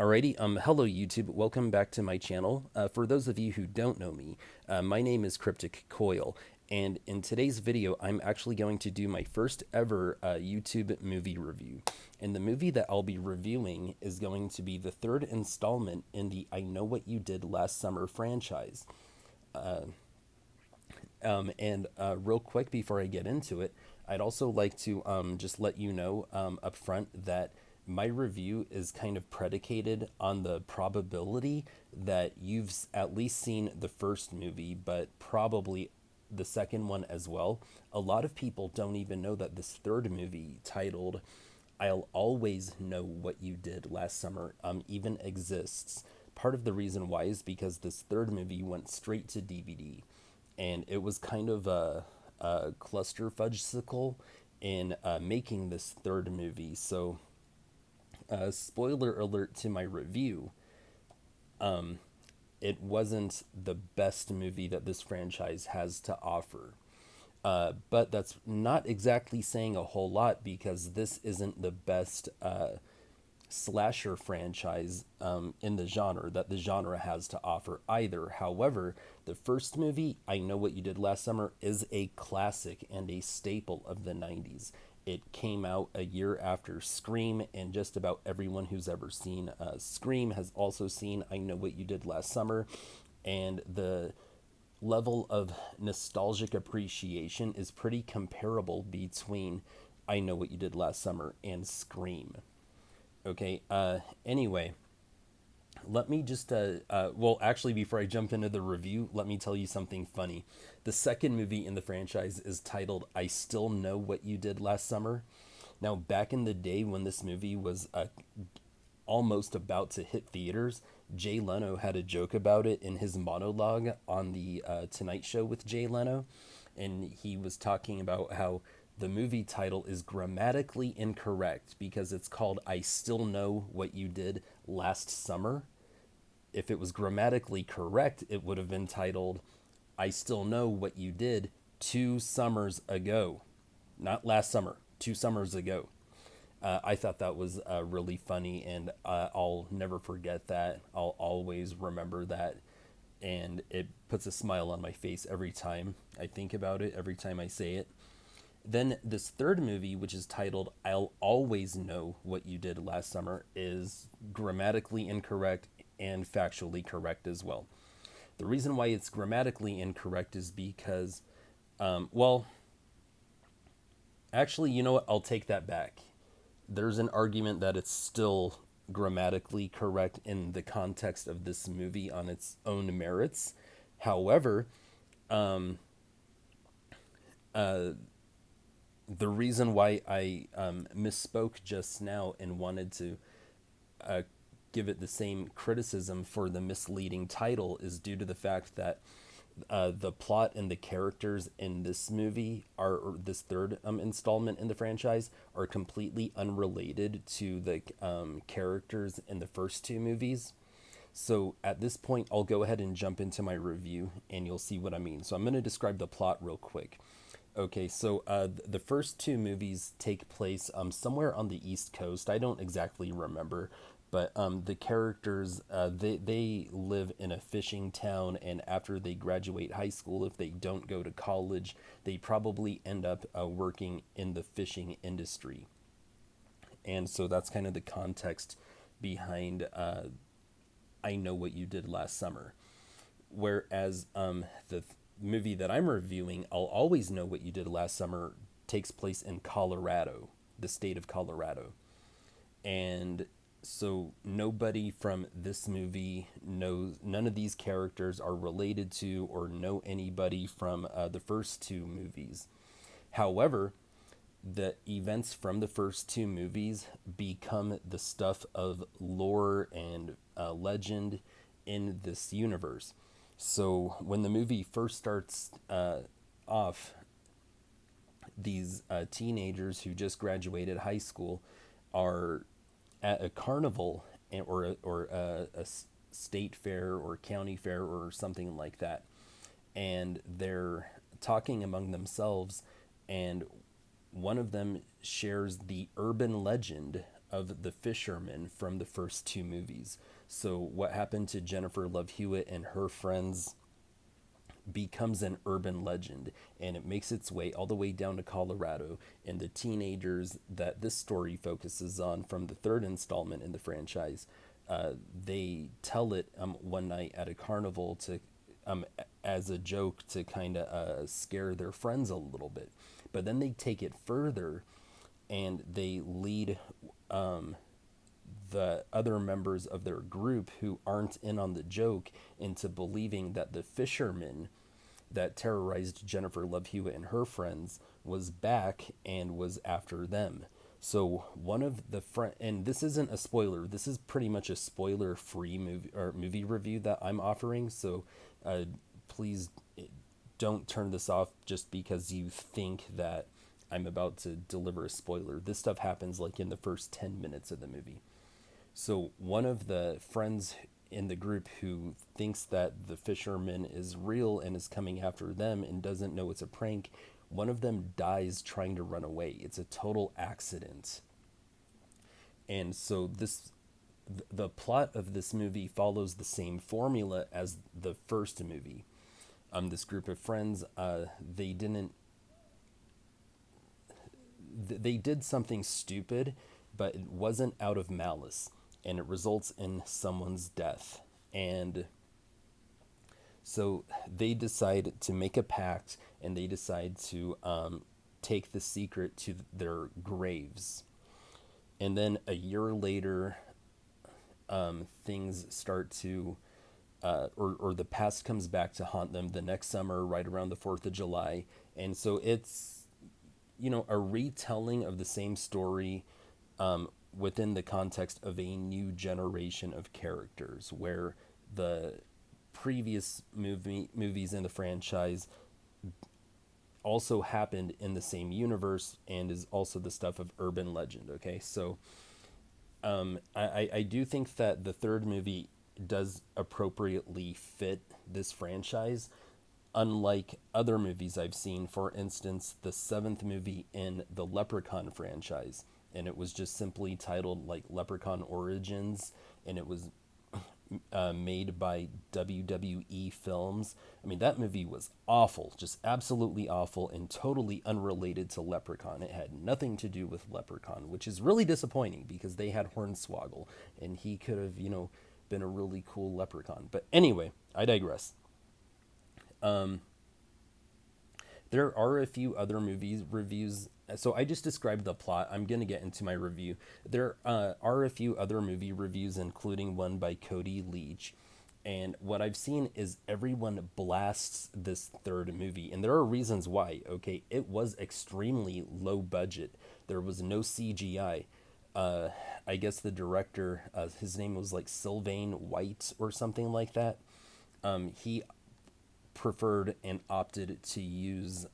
Alrighty, hello YouTube. Welcome back to my channel. For those of you who don't know me, my name is Cryptic Coil, and in today's video, I'm actually going to do my first ever YouTube movie review. And the movie that I'll be reviewing is going to be the third installment in the I Know What You Did Last Summer franchise. Real quick before I get into it, I'd also like to just let you know up front that my review is kind of predicated on the probability that you've at least seen the first movie, but probably the second one as well. A lot of people don't even know that this third movie, titled I'll Always Know What You Did Last Summer, even exists. Part of the reason why is because this third movie went straight to DVD, and it was kind of a cluster fudgesicle in making this third movie. So, spoiler alert to my review, it wasn't the best movie that this franchise has to offer. But that's not exactly saying a whole lot, because this isn't the best slasher franchise in the genre that the genre has to offer either. However, the first movie, I Know What You Did Last Summer, is a classic and a staple of the 90s. It came out a year after Scream, and just about everyone who's ever seen Scream has also seen I Know What You Did Last Summer. And the level of nostalgic appreciation is pretty comparable between I Know What You Did Last Summer and Scream. Okay, anyway, let me just, well, actually, before I jump into the review, let me tell you something funny. The second movie in the franchise is titled I Still Know What You Did Last Summer. Now, back in the day when this movie was almost about to hit theaters, Jay Leno had a joke about it in his monologue on the Tonight Show with Jay Leno. And he was talking about how the movie title is grammatically incorrect because it's called I Still Know What You Did Last Summer. If it was grammatically correct, it would have been titled I Still Know What You Did 2 summers ago. Not last summer, 2 summers ago. I thought that was really funny, and I'll never forget that. I'll always remember that, and it puts a smile on my face every time I think about it, every time I say it. Then this third movie, which is titled I'll Always Know What You Did Last Summer, is grammatically incorrect and factually correct as well. The reason why it's grammatically incorrect is because, well, actually, you know what? I'll take that back. There's an argument that it's still grammatically correct in the context of this movie on its own merits. However, the reason why I misspoke just now and wanted to uh, give it the same criticism for the misleading title is due to the fact that the plot and the characters in this movie are, or this third installment in the franchise, are completely unrelated to the characters in the first two movies. So at this point, I'll go ahead and jump into my review, and you'll see what I mean. So I'm going to describe the plot real quick. Okay, so the first two movies take place somewhere on the East Coast. I don't exactly remember, but the characters, they live in a fishing town, and after they graduate high school, if they don't go to college, they probably end up working in the fishing industry. And so that's kind of the context behind I Know What You Did Last Summer. Whereas the movie that I'm reviewing, I'll Always Know What You Did Last Summer, takes place in Colorado, the state of Colorado. And so nobody from this movie knows, none of these characters are related to or know anybody from the first two movies. However, the events from the first two movies become the stuff of lore and legend in this universe. So when the movie first starts off, these teenagers who just graduated high school are at a carnival, or a state fair or county fair or something like that, and they're talking among themselves, and one of them shares the urban legend of the fishermen from the first two movies. So what happened to Jennifer Love Hewitt and her friends becomes an urban legend, and it makes its way all the way down to Colorado. And the teenagers that this story focuses on from the third installment in the franchise, they tell it one night at a carnival to as a joke to kind of scare their friends a little bit. But then they take it further and they lead the other members of their group who aren't in on the joke into believing that the fisherman that terrorized Jennifer Love Hewitt and her friends was back and was after them. So one of the and this isn't a spoiler. This is pretty much a spoiler-free movie review that I'm offering. So uh, please don't turn this off just because you think that I'm about to deliver a spoiler. This stuff happens like in the first 10 minutes of the movie. So one of the friends in the group who thinks that the fisherman is real and is coming after them and doesn't know it's a prank, one of them dies trying to run away. It's a total accident. And so the plot of this movie follows the same formula as the first movie. This group of friends, they did something stupid, but it wasn't out of malice, and it results in someone's death. And so they decide to make a pact, and they decide to take the secret to their graves. And then a year later, things start to, or the past comes back to haunt them the next summer, right around the 4th of July. And so it's, a retelling of the same story within the context of a new generation of characters, where the previous movies in the franchise also happened in the same universe and is also the stuff of urban legend. Okay, so I do think that the third movie does appropriately fit this franchise, unlike other movies I've seen. For instance, the seventh movie in the Leprechaun franchise, and it was just simply titled like Leprechaun Origins, and it was made by WWE Films. I mean, that movie was awful, just absolutely awful, and totally unrelated to Leprechaun. It had nothing to do with Leprechaun, which is really disappointing because they had Hornswoggle, and he could have, been a really cool Leprechaun. But anyway, I digress. There are a few other movies reviews. So I just described the plot. I'm going to get into my review. There are a few other movie reviews, including one by Cody Leach. And what I've seen is everyone blasts this third movie. And there are reasons why. Okay, it was extremely low budget. There was no CGI. I guess the director, his name was like Sylvain White or something like that. He preferred and opted to use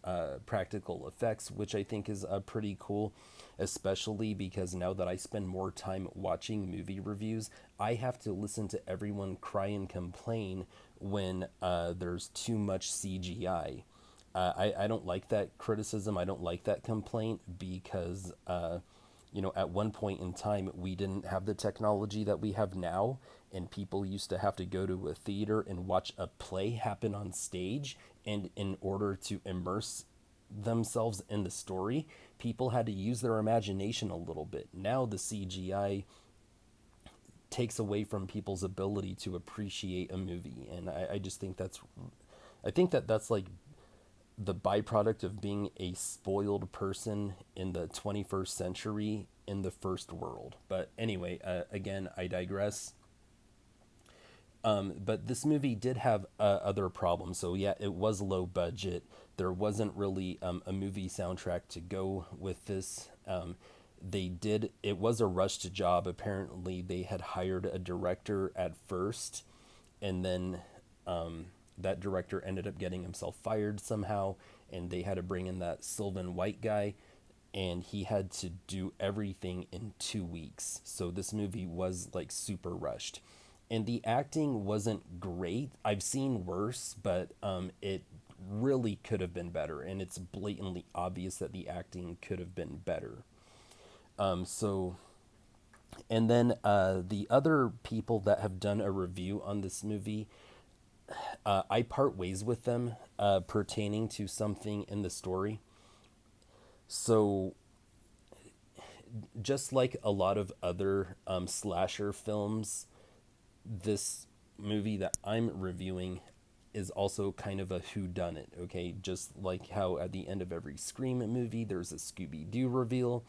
practical effects, which I think is pretty cool, especially because now that I spend more time watching movie reviews, I have to listen to everyone cry and complain when there's too much CGI. I don't like that criticism. I don't like that complaint because at one point in time, we didn't have the technology that we have now, and people used to have to go to a theater and watch a play happen on stage. And in order to immerse themselves in the story, people had to use their imagination a little bit. Now the CGI takes away from people's ability to appreciate a movie, and I just think that's like the byproduct of being a spoiled person in the 21st century in the first world. But anyway, again, I digress. But this movie did have other problems. So yeah, it was low budget. There wasn't really a movie soundtrack to go with this. It was a rushed job. Apparently, they had hired a director at first, and then that director ended up getting himself fired somehow, and they had to bring in that Sylvan White guy, and he had to do everything in 2 weeks. So this movie was like super rushed. And the acting wasn't great. I've seen worse, but it really could have been better. And it's blatantly obvious that the acting could have been better. So And then the other people that have done a review on this movie, I part ways with them pertaining to something in the story. So, just like a lot of other slasher films, this movie that I'm reviewing is also kind of a whodunit, okay? Just like how at the end of every Scream movie, there's a Scooby Doo reveal,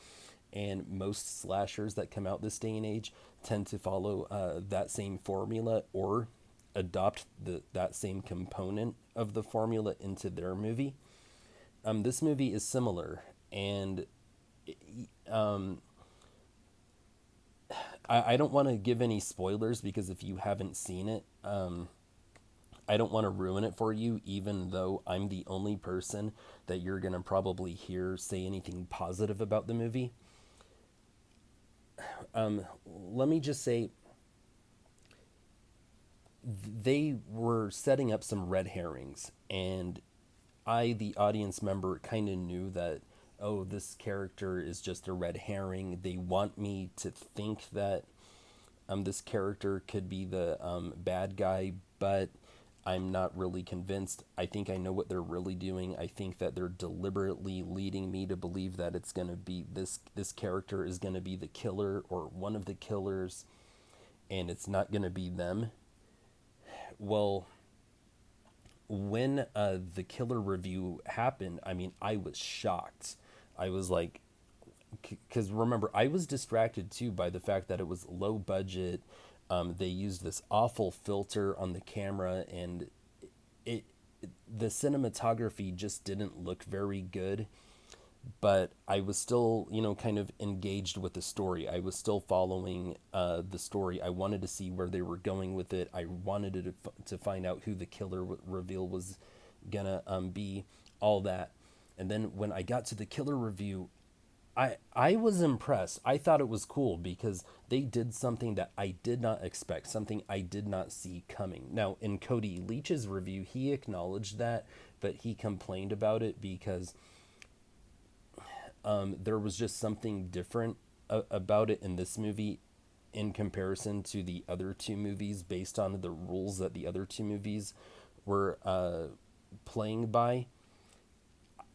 and most slashers that come out this day and age tend to follow that same formula or adopt that same component of the formula into their movie. This movie is similar, and I don't want to give any spoilers because if you haven't seen it, I don't want to ruin it for you, even though I'm the only person that you're going to probably hear say anything positive about the movie. Let me just say, they were setting up some red herrings, and I, the audience member, kind of knew that, oh, this character is just a red herring. They want me to think that this character could be the bad guy, but I'm not really convinced. I think I know what they're really doing. I think that they're deliberately leading me to believe that it's going to be this character is going to be the killer or one of the killers, and it's not going to be them. Well, when the killer review happened, I mean, I was shocked. I was like, because remember, I was distracted too by the fact that it was low budget. They used this awful filter on the camera, and it the cinematography just didn't look very good. But I was still, kind of engaged with the story. I was still following the story. I wanted to see where they were going with it. I wanted to find out who the killer reveal was gonna be, all that. And then when I got to the killer review, I was impressed. I thought it was cool because they did something that I did not expect, something I did not see coming. Now, in Cody Leach's review, he acknowledged that, but he complained about it because there was just something different about it in this movie in comparison to the other two movies based on the rules that the other two movies were playing by.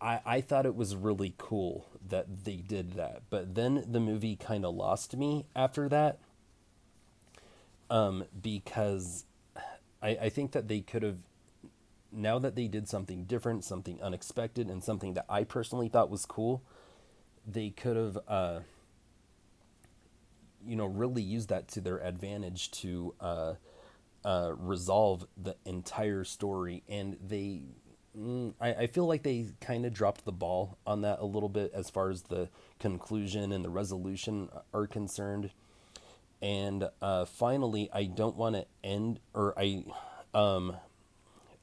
I thought it was really cool that they did that. But then the movie kind of lost me after that because I think that they could have, now that they did something different, something unexpected, and something that I personally thought was cool, they could have, really used that to their advantage to resolve the entire story. And I feel like they kind of dropped the ball on that a little bit as far as the conclusion and the resolution are concerned. And finally, I don't want to end, or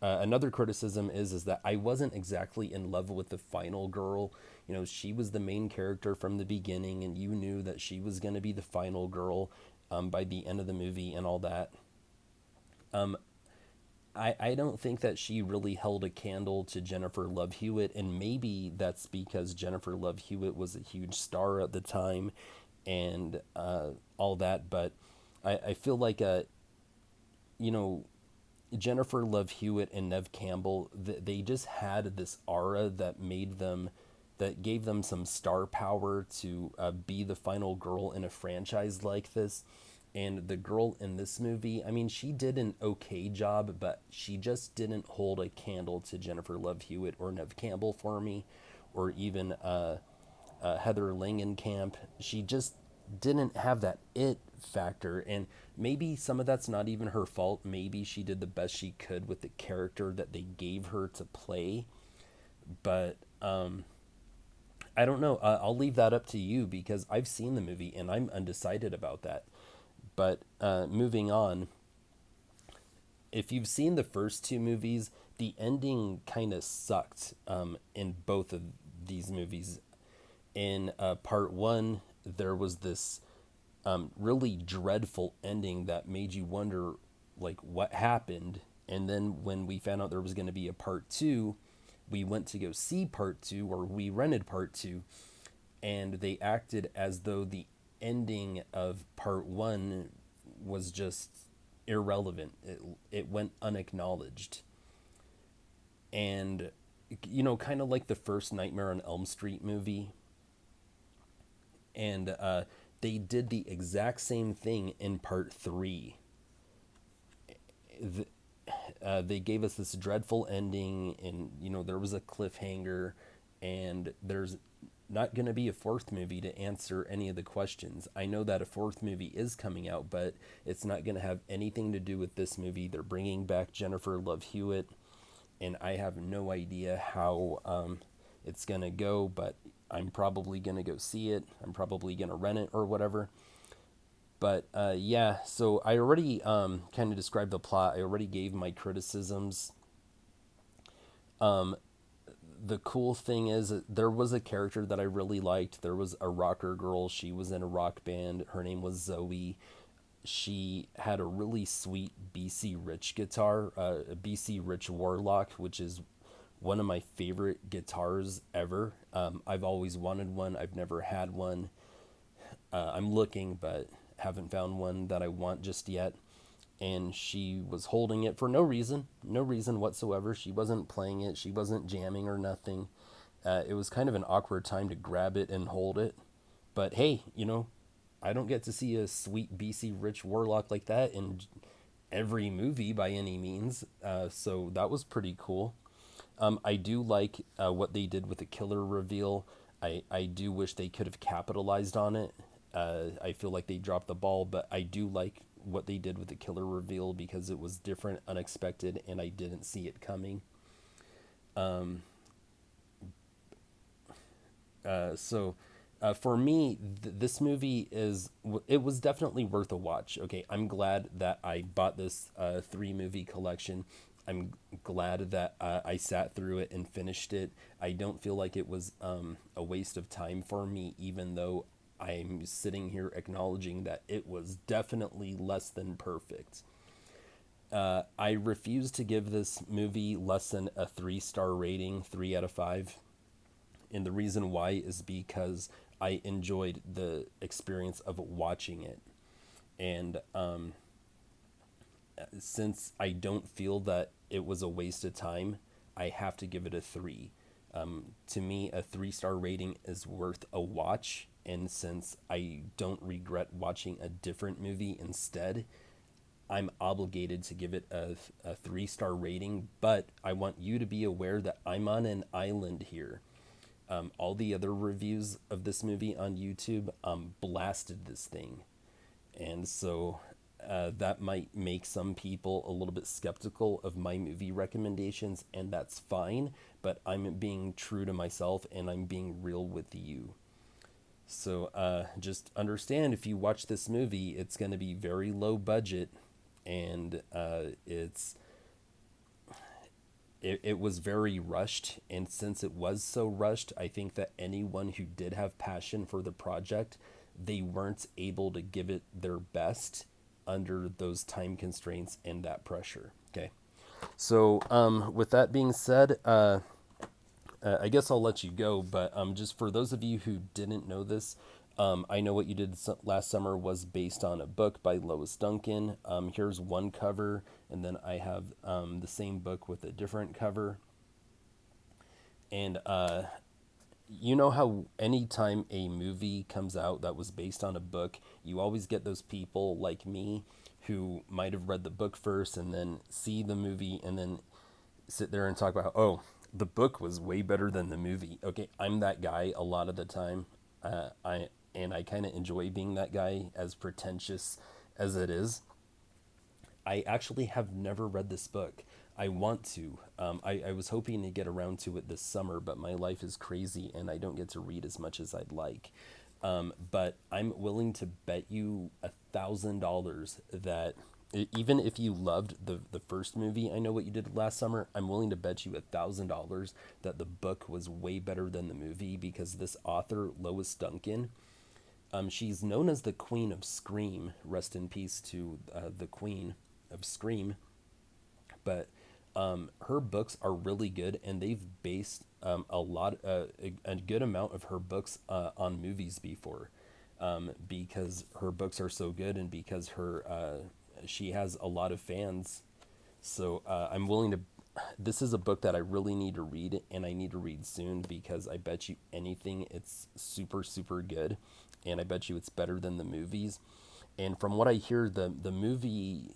another criticism is that I wasn't exactly in love with the final girl. She was the main character from the beginning, and you knew that she was going to be the final girl by the end of the movie and all that. I don't think that she really held a candle to Jennifer Love Hewitt, and maybe that's because Jennifer Love Hewitt was a huge star at the time and all that. But I feel like, you know, Jennifer Love Hewitt and Nev Campbell, they just had this aura that gave them some star power to be the final girl in a franchise like this. And the girl in this movie, I mean, she did an okay job, but she just didn't hold a candle to Jennifer Love Hewitt or Nev Campbell for me, or even Heather Langenkamp. She just didn't have that it factor, and maybe some of that's not even her fault. Maybe she did the best she could with the character that they gave her to play, but I don't know. I'll leave that up to you because I've seen the movie and I'm undecided about that. But moving on, if you've seen the first two movies, the ending kind of sucked in both of these movies. In part one, there was this really dreadful ending that made you wonder, like, what happened. And then when we found out there was going to be a part two, we went to go see part two, or we rented part two, and they acted as though the ending of part one was just irrelevant. It went unacknowledged. And, kind of like the first Nightmare on Elm Street movie. And they did the exact same thing in part three. The, they gave us this dreadful ending, and, there was a cliffhanger, and there's not going to be a fourth movie to answer any of the questions. I know that a fourth movie is coming out, but it's not going to have anything to do with this movie. They're bringing back Jennifer Love Hewitt, and I have no idea how it's going to go, but I'm probably going to go see it. I'm probably going to rent it or whatever. But yeah, so I already kind of described the plot. I already gave my criticisms. The cool thing is that there was a character that I really liked. There was a rocker girl. She was in a rock band. Her name was Zoe. She had a really sweet BC Rich guitar, a BC Rich Warlock, which is one of my favorite guitars ever. I've always wanted one. I've never had one. I'm looking, but haven't found one that I want just yet. And she was holding it for no reason whatsoever. She wasn't playing it, she wasn't jamming or nothing. It was kind of an awkward time to grab it and hold it. But hey, I don't get to see a sweet BC Rich Warlock like that in every movie by any means. So that was pretty cool. I do like what they did with the killer reveal. I do wish they could have capitalized on it. I feel like they dropped the ball, but I do like what they did with the killer reveal because it was different, unexpected, and I didn't see it coming. For me, this movie it was definitely worth a watch. Okay, I'm glad that I bought this three movie collection. I'm glad that I sat through it and finished it. I don't feel like it was a waste of time for me, even though I'm sitting here acknowledging that it was definitely less than perfect. I refuse to give this movie less than a 3-star rating, 3 out of 5. And the reason why is because I enjoyed the experience of watching it. And since I don't feel that it was a waste of time, I have to give it a 3. To me, a 3-star rating is worth a watch. And since I don't regret watching a different movie instead, I'm obligated to give it a 3-star rating. But I want you to be aware that I'm on an island here. All the other reviews of this movie on YouTube blasted this thing. And so that might make some people a little bit skeptical of my movie recommendations, and that's fine. But I'm being true to myself and I'm being real with you. So just understand, if you watch this movie, it's going to be very low budget, and it was very rushed. And since it was so rushed, I think that anyone who did have passion for the project, they weren't able to give it their best under those time constraints and that pressure. Okay. So with that being said, I guess I'll let you go, but just for those of you who didn't know this, I Know What You Did Last Summer was based on a book by Lois Duncan. Here's one cover, and then I have the same book with a different cover. And you know how anytime a movie comes out that was based on a book, you always get those people like me who might have read the book first and then see the movie and then sit there and talk about, oh, the book was way better than the movie. Okay, I'm that guy a lot of the time. I kind of enjoy being that guy, as pretentious as it is. I actually have never read this book. I want to. I was hoping to get around to it this summer, but my life is crazy and I don't get to read as much as I'd like. But I'm willing to bet you $1,000 that even if you loved the first movie, I Know What You Did Last Summer, I'm willing to bet you $1,000 that the book was way better than the movie, because this author, Lois Duncan, she's known as the Queen of Scream. Rest in peace to the Queen of Scream. But her books are really good, and they've based a good amount of her books on movies before. because her books are so good and because she has a lot of fans. So I'm willing to. This is a book that I really need to read, and I need to read soon because I bet you anything it's super super good, and I bet you it's better than the movies. And from what I hear, the movie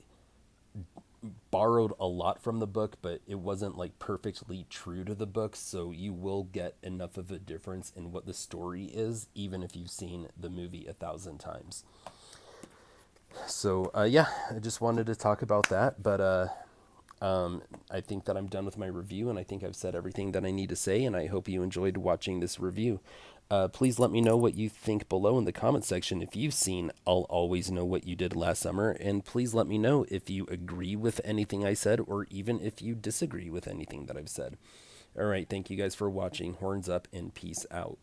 borrowed a lot from the book, but it wasn't like perfectly true to the book. So you will get enough of a difference in what the story is, even if you've seen the movie 1,000 times. So yeah, I just wanted to talk about that, but I think that I'm done with my review, and I think I've said everything that I need to say, and I hope you enjoyed watching this review. Please let me know what you think below in the comment section. If you've seen I'll Always Know What You Did Last Summer, and please let me know if you agree with anything I said, or even if you disagree with anything that I've said. All right, thank you guys for watching. Horns up and peace out.